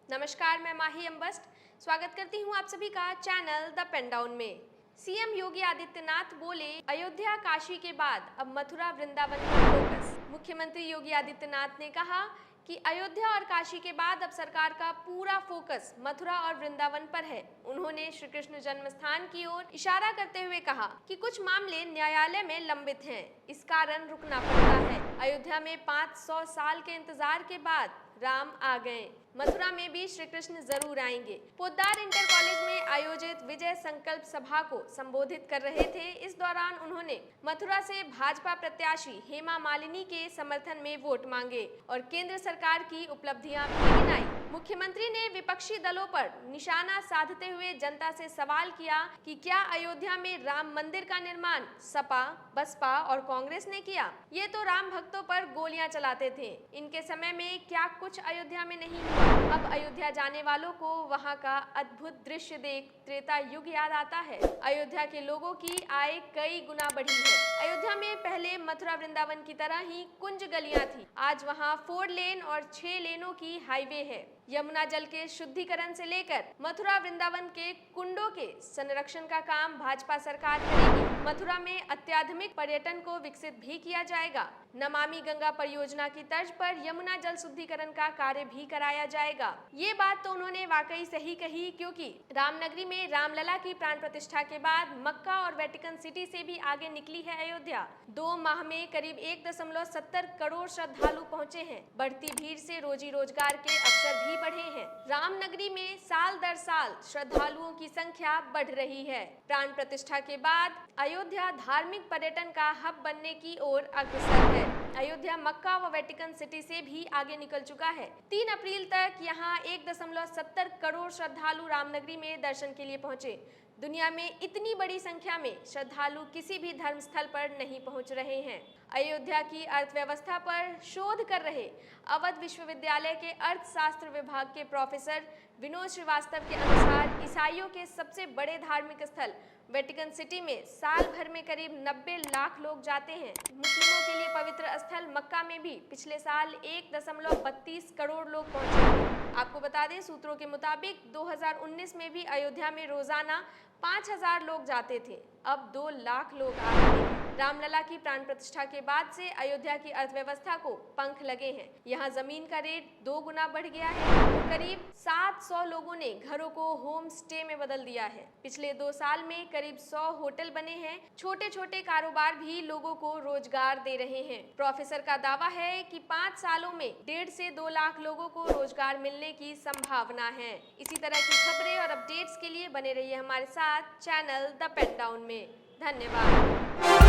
नमस्कार, मैं माही अम्बस्ट स्वागत करती हूँ आप सभी का चैनल द पेन डाउन में। सीएम योगी आदित्यनाथ बोले, अयोध्या काशी के बाद अब मथुरा वृंदावन पर फोकस। मुख्यमंत्री योगी आदित्यनाथ ने कहा कि अयोध्या और काशी के बाद अब सरकार का पूरा फोकस मथुरा और वृंदावन पर है। उन्होंने श्री कृष्ण जन्म स्थान की ओर इशारा करते हुए कहा कि कुछ मामले न्यायालय में लंबित हैं, इस कारण रुकना पड़ता है। अयोध्या में 500 साल के इंतजार के बाद राम आ गए, मथुरा में भी श्री कृष्ण जरूर आएंगे। पोद्दार इंटर कॉलेज में आयोजित विजय संकल्प सभा को संबोधित कर रहे थे। इस दौरान उन्होंने मथुरा से भाजपा प्रत्याशी हेमा मालिनी के समर्थन में वोट मांगे और केंद्र सरकार की उपलब्धियां भी गिनाई। मुख्यमंत्री ने विपक्षी दलों पर निशाना साधते हुए जनता से सवाल किया कि क्या अयोध्या में राम मंदिर का निर्माण सपा, बसपा और कांग्रेस ने किया? ये तो राम भक्तों पर गोलियां चलाते थे, इनके समय में क्या कुछ अयोध्या में नहीं हुआ? अब अयोध्या जाने वालों को वहां का अद्भुत दृश्य देख त्रेता युग याद आता है। अयोध्या के लोगों की आय कई गुना बढ़ी है। अयोध्या में पहले मथुरा वृंदावन की तरह ही कुंज गलियां थी, आज वहां 4 लेन और 6 लेनों की हाईवे है। यमुना जल के शुद्धिकरण से लेकर मथुरा वृंदावन के कुंडों के संरक्षण का काम भाजपा सरकार करेगी। मथुरा में अत्याधुनिक पर्यटन को विकसित भी किया जाएगा। नमामि गंगा परियोजना की तर्ज पर यमुना जल शुद्धिकरण का कार्य भी कराया जाएगा। ये बात तो उन्होंने वाकई सही कही, क्योंकि रामनगरी में रामलला की प्राण प्रतिष्ठा के बाद मक्का और वेटिकन सिटी से भी आगे निकली है अयोध्या। 2 माह में करीब 1.70 करोड़ श्रद्धालु पहुंचे हैं। बढ़ती भीड़ से रोजी रोजगार के अवसर भी बढ़े हैं। रामनगरी में साल दर साल श्रद्धालुओं की संख्या बढ़ रही है। प्राण प्रतिष्ठा के बाद अयोध्या धार्मिक पर्यटन का हब बनने की ओर अग्रसर है। अयोध्या मक्का व वेटिकन सिटी से भी आगे निकल चुका है। 3 अप्रैल तक यहाँ 1.70 करोड़ श्रद्धालु रामनगरी में दर्शन के लिए पहुंचे। दुनिया में इतनी बड़ी संख्या में श्रद्धालु किसी भी धर्म स्थल पर नहीं पहुंच रहे हैं। अयोध्या की अर्थव्यवस्था पर शोध कर रहे अवध विश्वविद्यालय के अर्थशास्त्र विभाग के प्रोफेसर विनोद श्रीवास्तव के अनुसार ईसाइयों के सबसे बड़े धार्मिक स्थल वेटिकन सिटी में साल भर में करीब 90 लाख लोग जाते हैं। मुस्लिमों के लिए पवित्र स्थल मक्का में भी पिछले साल 1.32 करोड़ लोग पहुंचे। आपको बता दें, सूत्रों के मुताबिक 2019 में भी अयोध्या में रोजाना 5000 लोग जाते थे, अब 2 लाख लोग आ रहे हैं। रामलला की प्राण प्रतिष्ठा के बाद से अयोध्या की अर्थव्यवस्था को पंख लगे हैं। यहाँ जमीन का रेट 2 गुना बढ़ गया है। करीब 700 लोगों ने घरों को होम स्टे में बदल दिया है। पिछले 2 साल में करीब 100 होटल बने हैं। छोटे छोटे कारोबार भी लोगों को रोजगार दे रहे हैं। प्रोफेसर का दावा है कि 5 सालों में 1.5 से 2 लाख लोगों को रोजगार मिलने की संभावना है। इसी तरह की खबरें और अपडेट्स के लिए बने रहिए हमारे साथ चैनल द पेन डाउन में। धन्यवाद।